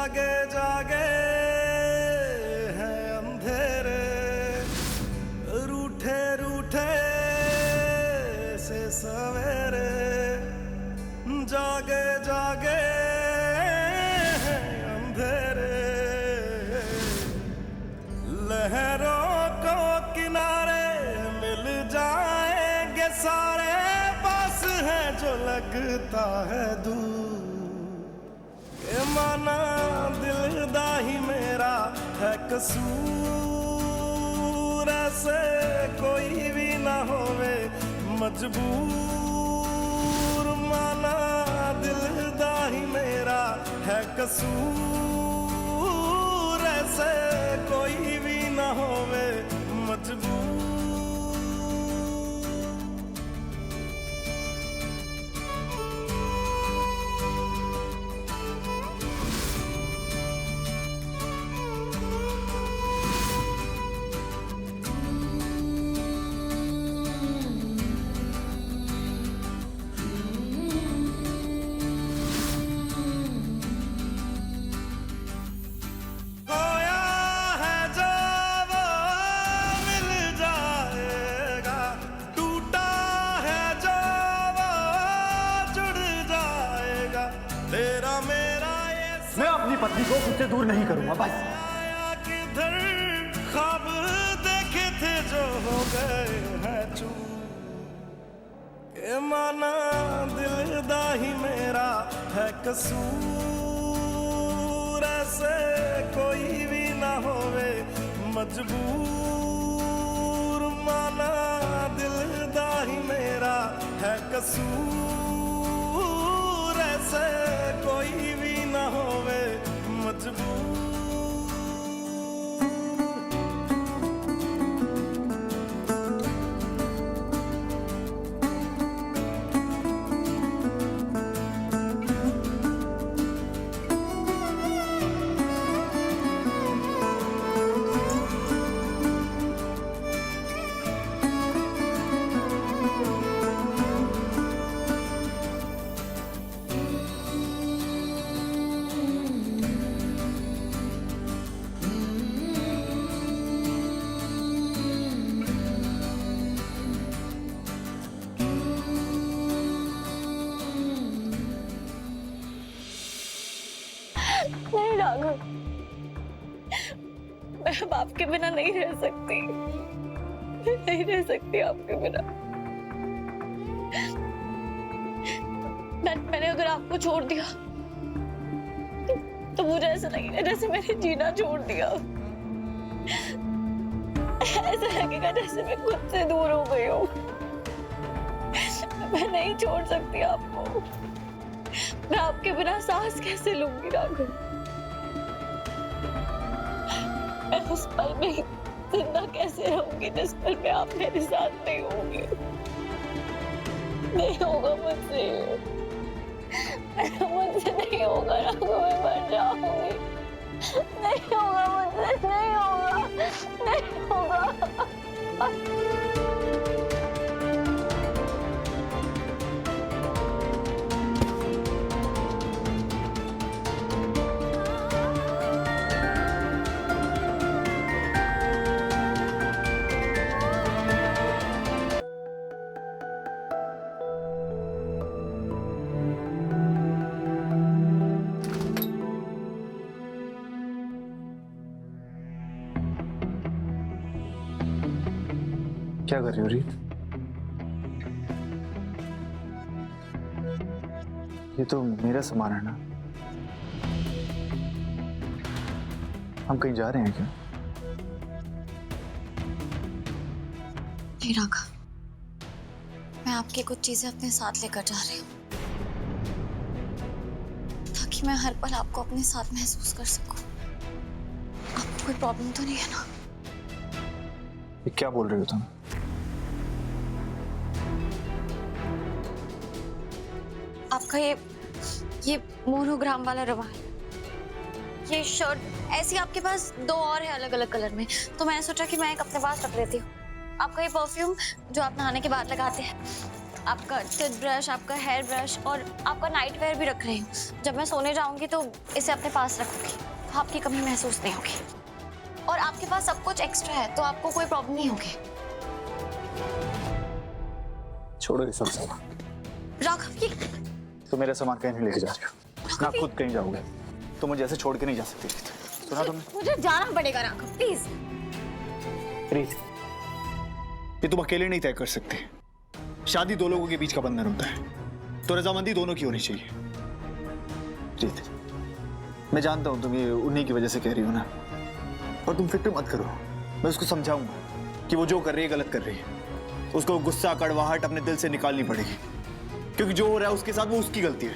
जागे जागे हैं अंधेरे, रूठे रूठे से सवेरे, जागे जागे हैं अंधेरे, लहरों को किनारे मिल जाएंगे सारे, पास है जो लगता है दूर। ये माना दिलदा ही मेरा है कसूर, ऐसे कोई भी ना होवे मजबूर, माना दिलदा ही मेरा है कसूर, ऐसे कोई भी ना होवे मजबूर। मैं अपनी पत्नी को खुद से दूर नहीं करूंगा, बस। किधर ख्वाब देखे थे जो हो गए हैं चूर, ये माना दिलदा ही मेरा है कसूर, ऐसे कोई भी ना होवे मजबूर, माना दिलदा ही मेरा है कसूर, ऐसे कोई भी ना होवे मजबूर। नहीं राघव, मैं अब आपके बिना नहीं रह सकती, नहीं रह सकती आपके बिना। मैंने अगर आपको छोड़ दिया तो मुझे ऐसा लगेगा जैसे मैंने जीना छोड़ दिया, ऐसा लगेगा जैसे मैं खुद से दूर हो गई हूँ। मैं नहीं छोड़ सकती आपको, मैं आपके बिना सांस कैसे लूंगी राघव? मैं उस पल में जिंदा कैसे रहूंगी जिस पल में आप मेरे साथ नहीं होंगे? नहीं होगा मुझसे, मुझसे नहीं होगा राघव, मैं मर जाऊंगी। नहीं होगा मुझसे, नहीं होगा, नहीं होगा। क्या कर रही हो रीत? ये तो मेरा सामान है ना। हम कहीं जा रहे हैं क्या? नहीं राघव, मैं आपकी कुछ चीजें अपने साथ लेकर जा रही हूँ ताकि मैं हर पल आपको अपने साथ महसूस कर सकूं। आपको कोई प्रॉब्लम तो नहीं है ना? ये क्या बोल रही हो तुम? आपका ये मोनोग्राम वाला रुमाल, ये शर्ट, ऐसी आपके पास दो और है अलग अलग कलर में, तो मैंने सोचा कि मैं एक अपने पास रख लेती हूँ। आपका ये परफ्यूम जो आप नहाने के बाद लगाते हैं, आपका टूथब्रश, आपका हेयर ब्रश और आपका नाइट वेयर भी रख रही हूँ। जब मैं सोने जाऊंगी तो इसे अपने पास रखूंगी, तो आपकी कमी महसूस नहीं होगी। और आपके पास सब कुछ एक्स्ट्रा है तो आपको कोई प्रॉब्लम नहीं होगी। छोड़ो ये सब सामान। राघव, ये तो मेरा सामान कहीं नहीं लेके जा रही हो ना, खुद कहीं जाओगे तो मुझे ऐसे छोड़ के नहीं जा सकती। सुना तुमने? मुझे जाना पड़ेगा राघव, प्लीज। प्लीज, ये तुम अकेले नहीं तय कर सकते। शादी दो लोगों के बीच का बंधन होता है, तो रजामंदी दोनों की होनी चाहिए। प्रीत, मैं जानता हूं तुम ये उन्हीं की वजह से कह रही हो ना, और तुम फिक्र मत करो, मैं उसको समझाऊंगा कि वो जो कर रही है गलत कर रही है। उसको गुस्सा कड़वाहट अपने दिल से निकालनी पड़ेगी, क्योंकि जो हो रहा है उसके साथ वो उसकी गलती है,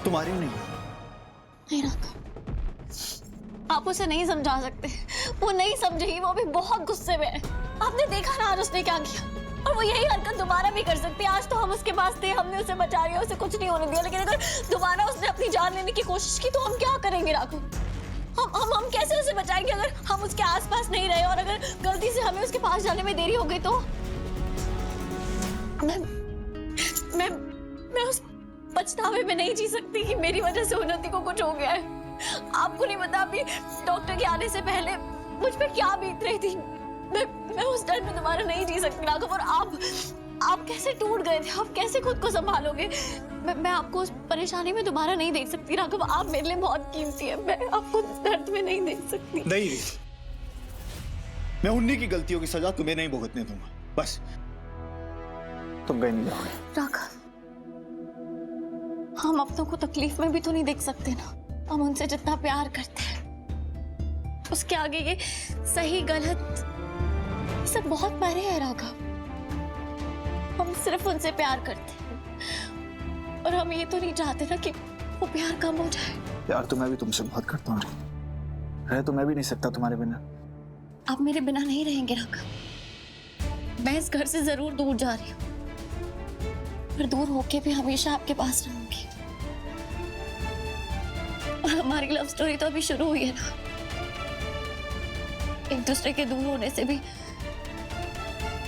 तुम्हारी नहीं। नहीं राघव, आप उसे नहीं समझा सकते, वो नहीं समझेगी, वो भी बहुत गुस्से में है। आपने देखा ना आज उसने क्या किया, और वो यही हरकत दोबारा भी कर सकती है। आज तो हम उसके पास थे, हमने उसे बचा लिया, उसे कुछ नहीं होने दिया, लेकिन अगर दोबारा उसने अपनी जान लेने की कोशिश की तो हम क्या करेंगे राघव? हम कैसे उसे बचाएंगे अगर हम उसके आसपास नहीं रहे, और अगर गलती से हमें उसके पास जाने में देरी हो गई तो? मैं उस पछतावे में नहीं जी सकती कि मेरी वजह से उन्नति को कुछ हो गया है। आपको नहीं पता अभी डॉक्टर के आने से पहले मुझ पे क्या बीत रही थी। मैं उस डर में दोबारा नहीं जी सकती राघव। और आप कैसे टूट गए थे, आप कैसे खुद को संभालोगे? मैं आपको उस परेशानी में दोबारा नहीं देख सकती राघव। आप मेरे लिए बहुत कीमती है, मैं आपको दर्द में नहीं देख सकती। नहीं, मैं उन्हीं की गलतियों की सजा तुम्हें नहीं भुगतने दूंगा, बस। तुम कहीं नहीं जाओगे राघव, हम अपनों को तकलीफ में भी तो नहीं देख सकते ना। हम उनसे जितना प्यार करते हैं, उसके आगे ये सही गलत ये सब बहुत परे है राघव। हम सिर्फ उनसे प्यार करते हैं, और हम ये तो नहीं चाहते ना कि वो प्यार कम हो जाए। प्यार तो मैं भी तुमसे बहुत करता हूँ, रह तो मैं भी नहीं सकता तुम्हारे बिना। आप मेरे बिना नहीं रहेंगे राघव। मैं इस घर से जरूर दूर जा रही हूँ, पर दूर होके भी हमेशा आपके पास रहूंगी। और हमारी लव स्टोरी तो अभी शुरू हुई है ना। एक दूसरे के दूर होने से भी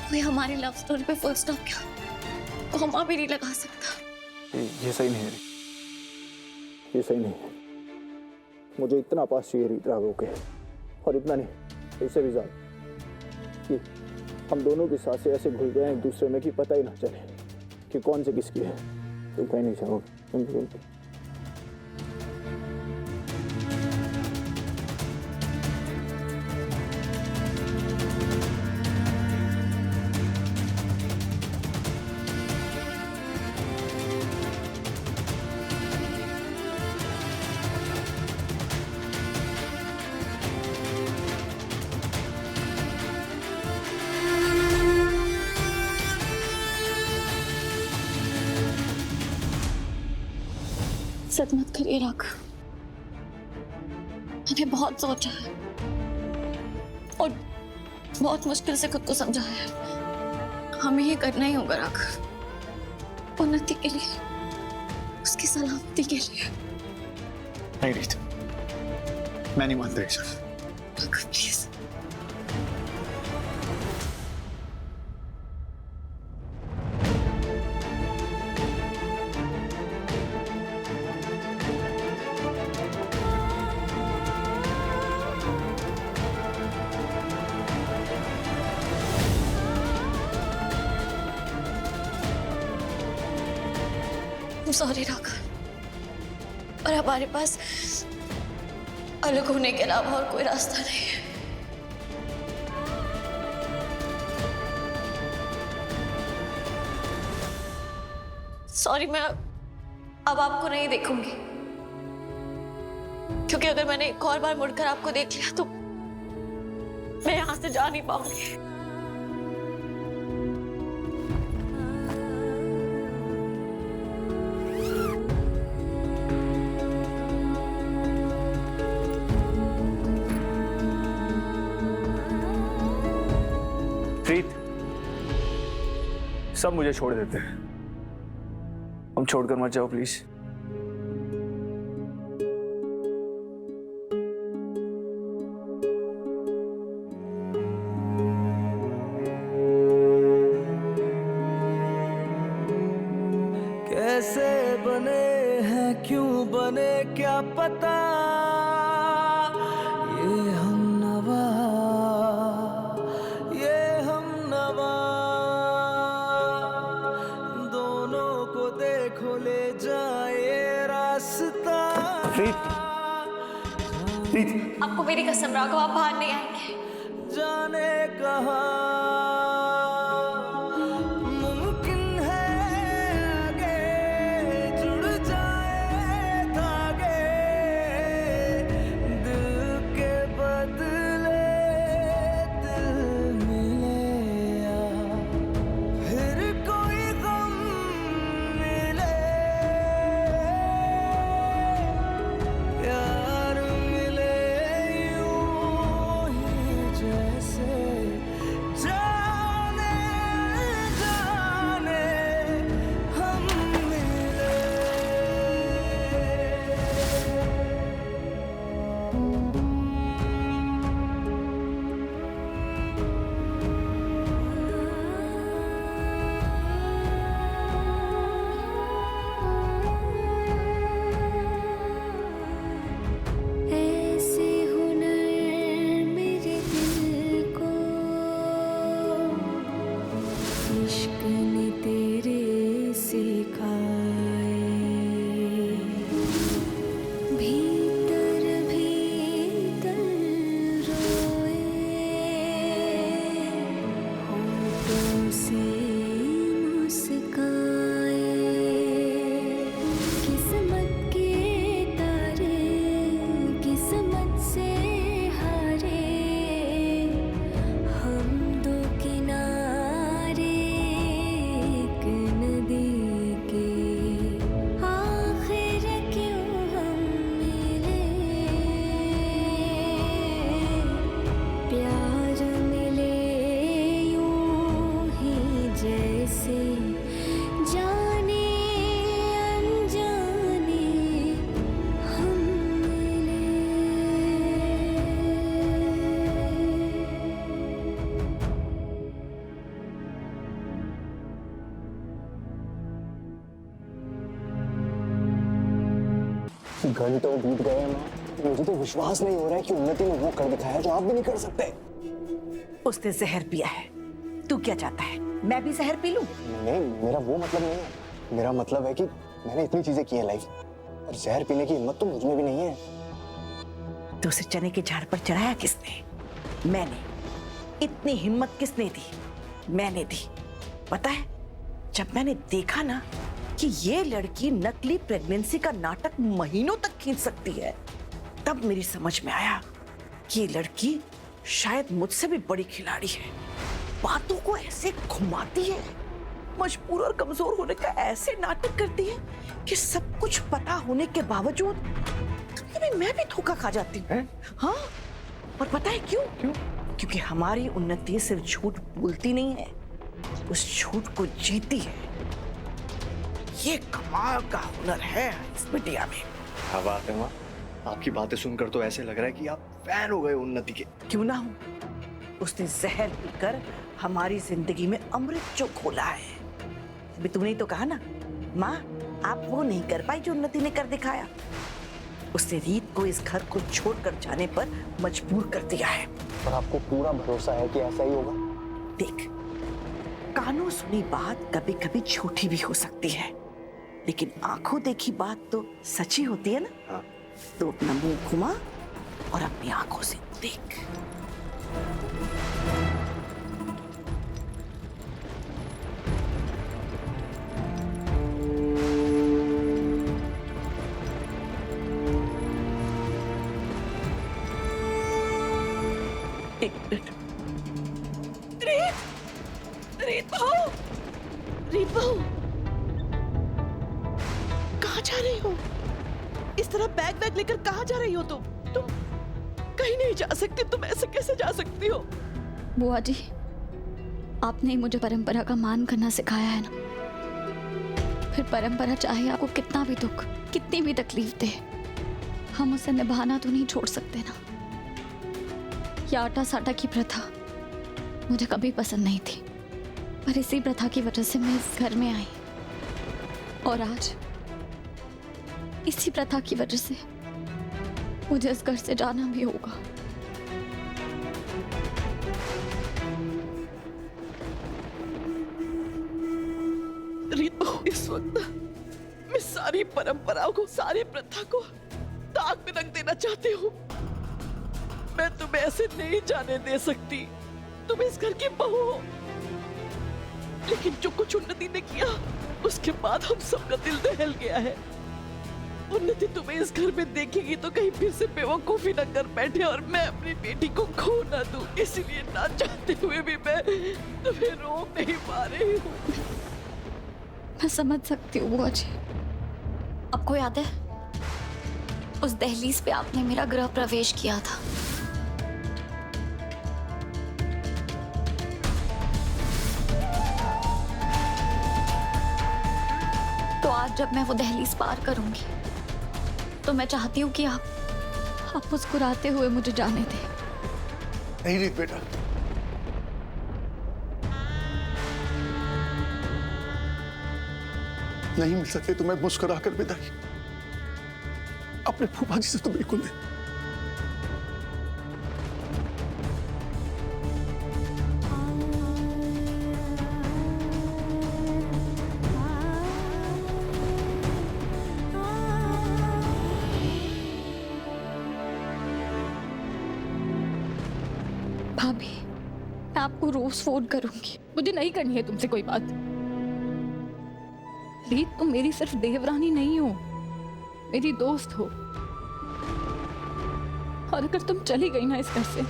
कोई हमारी लव स्टोरी पे फुल स्टॉप क्या कॉमा भी नहीं लगा सकता। ये सही नहीं है, ये सही नहीं है। मुझे इतना पास चाहिए रीत राघव के, और इतना नहीं, इससे भी ज्यादा, कि हम दोनों की सांसें ऐसे घुल गए एक दूसरे में कि पता ही ना चले कि कौन से किसकी है। तुम कहीं नहीं जाओगे। सच मत करिए राघव, मैंने बहुत सोचा है और बहुत मुश्किल से खुद को समझाया है। हमें ये करना ही होगा राघव, उन्नति के लिए, उसकी सलामती के लिए। नहीं रीत, मैं नहीं मानता ये सब। राघव प्लीज। सॉरी राघव, और हमारे पास अलग होने के अलावा और कोई रास्ता नहीं है। सॉरी, मैं अब आपको नहीं देखूंगी, क्योंकि अगर मैंने एक और बार मुड़कर आपको देख लिया तो मैं यहां से जा नहीं पाऊंगी। प्रीत, सब मुझे छोड़ देते हैं, हम छोड़कर मत जाओ प्लीज। क्या पता ये हम नवा दोनों को देखो ले जाए रास्ता। आपको मेरी कसम राघव, आप बाहर नहीं आएंगे। जाने कहाँ मुमकिन है आगे जुड़ जाए धागे, दिल के बदले दिल मिले या फिर कोई गम मिले, प्यार मिले यूं ही जैसे जाने जाने हम मिले। ऐसे हुनर मेरे दिल को इश्क ने तेरे सिखाए, भीतर भीतर रोए होठों से मुस्काए, किस्मत के तारे किस्मत से हारे, हम दो किनारे एक नदी के, आखिर क्यों हम मिले, प्यार मिले यूं ही जैसे जाने अनजाने हम मिले। घंटों बीत गए हैं माँ, मुझे तो विश्वास नहीं हो रहा है कि उन्नति ने वो कर दिखाया जो आप भी नहीं कर सकते। उसने जहर पिया है, तू क्या चाहता है मैं भी जहर पी लूं? नहीं, मेरा वो मतलब नहीं है। मेरा मतलब है कि मैंने इतनी चीजें की है लाइफ में, और जहर पीने की हिम्मत तो मुझ में भी नहीं है। तो उसे चने के झाड़ पर चढ़ाया किसने? मैंने। इतनी हिम्मत किसने दी? मैंने दी। पता है, जब मैंने देखा ना कि ये लड़की नकली प्रेगनेंसी का नाटक महीनों तक खींच सकती है, तब मेरी समझ में आया कि ये लड़की शायद मुझसे भी बड़ी खिलाड़ी है। बातों को ऐसे घुमाती है, मजबूर और कमजोर होने का ऐसे नाटक करती है कि सब कुछ पता होने के बावजूद कभी मैं भी धोखा खा जाती हूँ। हाँ, और पता है क्यों? क्योंकि हमारी उन्नति सिर्फ झूठ बोलती नहीं है, उस झूठ को जीती है। ये कमाल का हुनर है इस बिटिया में। क्या बात है माँ, आपकी बातें सुनकर तो ऐसे लग रहा है कि आप फैन हो गए उन्नति के। क्यों ना हूं? उसने जहर पीकर हमारी जिंदगी में अमृत जो खोला है। अभी तुमने ही तो कहा ना माँ, आप वो नहीं कर पाई जो उन्नति ने कर दिखाया। उसने रीत को इस घर को छोड़कर जाने पर मजबूर कर दिया है। और आपको पूरा भरोसा है कि ऐसा ही होगा? देख, कानों सुनी बात कभी कभी झूठी भी हो सकती है, लेकिन आंखों देखी बात तो सच्ची होती है ना। हाँ। तो अपना मुंह घुमा और अपनी आंखों से देख। एक मिनट। रीत बहू, रीत बहू, कहाँ जा रही हो? इस तरह बैग वैग लेकर कहाँ जा रही हो तुम? तुम कहीं नहीं जा सकती। तुम ऐसे कैसे जा सकती हो? बुआ जी, आपने ही मुझे परंपरा का मान करना सिखाया है ना। फिर परंपरा चाहे आपको कितना भी दुख, कितनी भी तकलीफ दे, हम उसे निभाना तो नहीं छोड़ सकते ना। ये आटा साटा की प्रथा मुझे कभी पसंद नहीं थी, पर इसी प्रथा की वजह से मैं इस घर में आई, और आज इसी प्रथा की वजह से मुझे इस घर से जाना भी होगा। रीतू, इस वक्त मैं सारी परंपराओं को, सारी प्रथा को दाग में रख देना चाहती हूँ। मैं तुम्हें ऐसे नहीं जाने दे सकती। तुम इस घर की बहू हो, लेकिन जो कुछ उन्नति ने किया उसके बाद हम सबका दिल दहल गया है। उन्नति तुम्हें इस घर में देखेगी तो कहीं फिर से बेवकूफी न कर बैठे और मैं अपनी बेटी को खो न दूं। इसलिए ना चाहते हुए भी मैं तुम्हें रोक नहीं पा रही हूँ। मैं समझ सकती हूँ बुआ जी। आपको याद है उस दहलीज पे आपने मेरा गृह प्रवेश किया था। तो आज जब मैं वो दहलीज पार करूंगी तो मैं चाहती हूँ कि आप मुस्कुराते हुए मुझे जाने दें। नहीं रीत बेटा, नहीं मिल सकती तुम्हें मुस्कुरा कर विदाई। अपने फूफा जी से तो बिल्कुल नहीं। भाभी, मैं आपको रोज फोन करूंगी। मुझे नहीं करनी है तुमसे कोई बात। रीत, तुम मेरी सिर्फ देवरानी नहीं हो, मेरी दोस्त हो। और अगर तुम चली गई ना इस घर से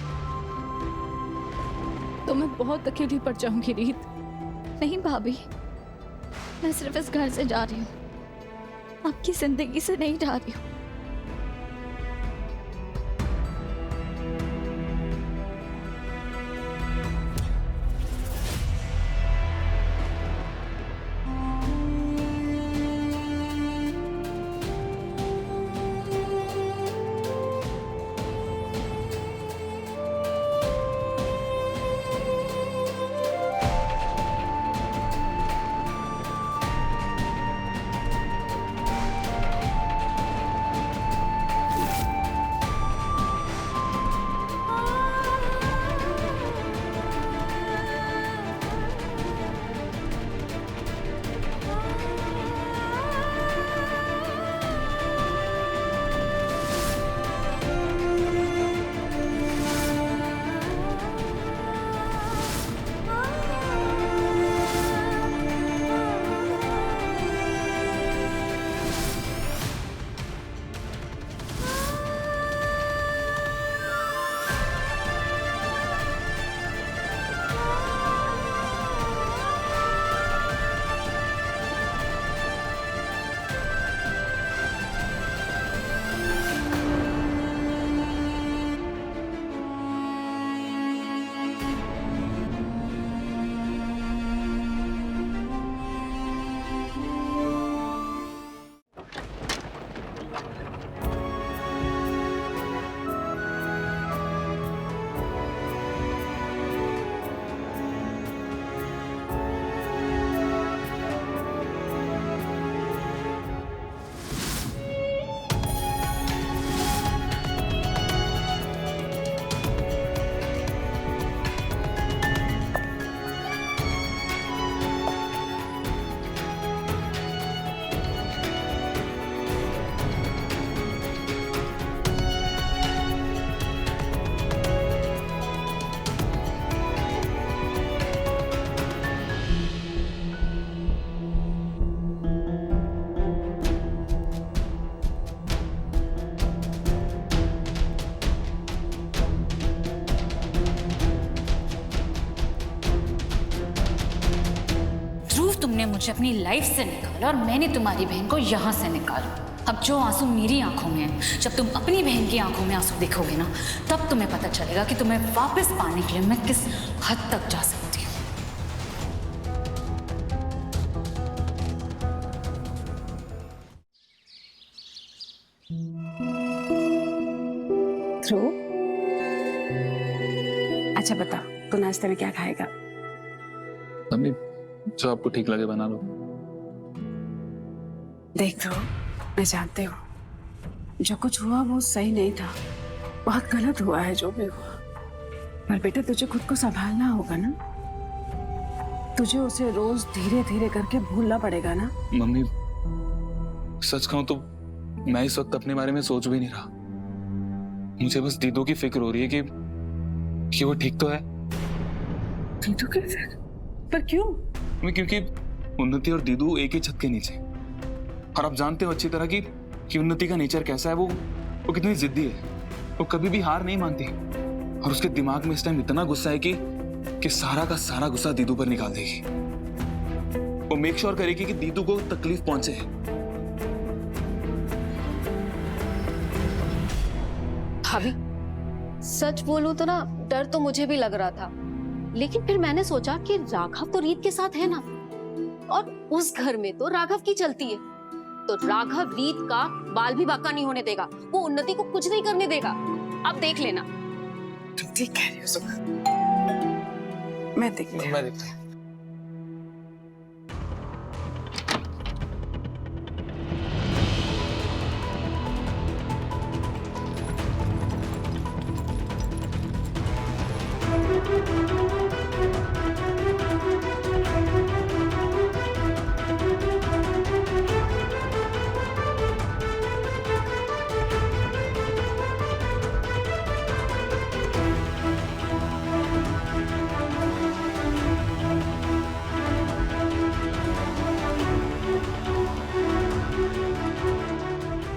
तो मैं बहुत अकेली पड़ जाऊंगी रीत। नहीं भाभी, मैं सिर्फ इस घर से जा रही हूँ, आपकी जिंदगी से नहीं जा रही हूँ। तुमने मुझे अपनी लाइफ से निकाला और मैंने तुम्हारी बहन को यहाँ से निकाला। अब जो आंसू मेरी आंखों में है, जब तुम अपनी बहन की आंखों में आंसू देखोगे ना, तब तुम्हें पता चलेगा कि तुम्हें वापस पाने के लिए मैं किस हद तक जा सकती हूँ। ध्रुव, अच्छा बता, तू नाश्ते में क्या खाएगा? मम्मी, जो आपको ठीक लगे बना लो। देख ध्रुव, मैं जानती हूँ जो कुछ हुआ वो सही नहीं था, बहुत गलत हुआ है जो भी हुआ। पर बेटा तुझे खुद को संभालना होगा ना, तुझे उसे रोज धीरे धीरे करके भूलना पड़ेगा ना। मम्मी सच कहूं तो मैं इस वक्त अपने बारे में सोच भी नहीं रहा। मुझे बस दीदू की फिक्र हो रही है कि वो ठीक तो है। दीदू की फिक्र? पर क्यों? क्योंकि उन्नति और दीदू एक ही छत के नीचे, और आप जानते हो अच्छी तरह कि उन्नति का नेचर कैसा है। वो कितनी जिद्दी है, वो कभी भी हार नहीं मानती, और उसके दिमाग में इस टाइम इतना गुस्सा है कि सारा का सारा गुस्सा दीदू पर निकाल देगी। वो मेक श्योर करेगी कि दीदू को तकलीफ पहुंचे। भाभी सच बोलूं तो ना, डर तो मुझे भी लग रहा था, लेकिन फिर मैंने सोचा कि राघव तो रीत के साथ है ना, और उस घर में तो राघव की चलती है, तो राघव रीत का बाल भी बाका नहीं होने देगा, वो उन्नति को कुछ नहीं करने देगा। अब देख लेना। तुम ठीक कह रही हो सुख। मैं देखती हूँ।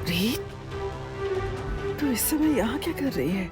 रीत, तू इस समय यहाँ क्या कर रही है?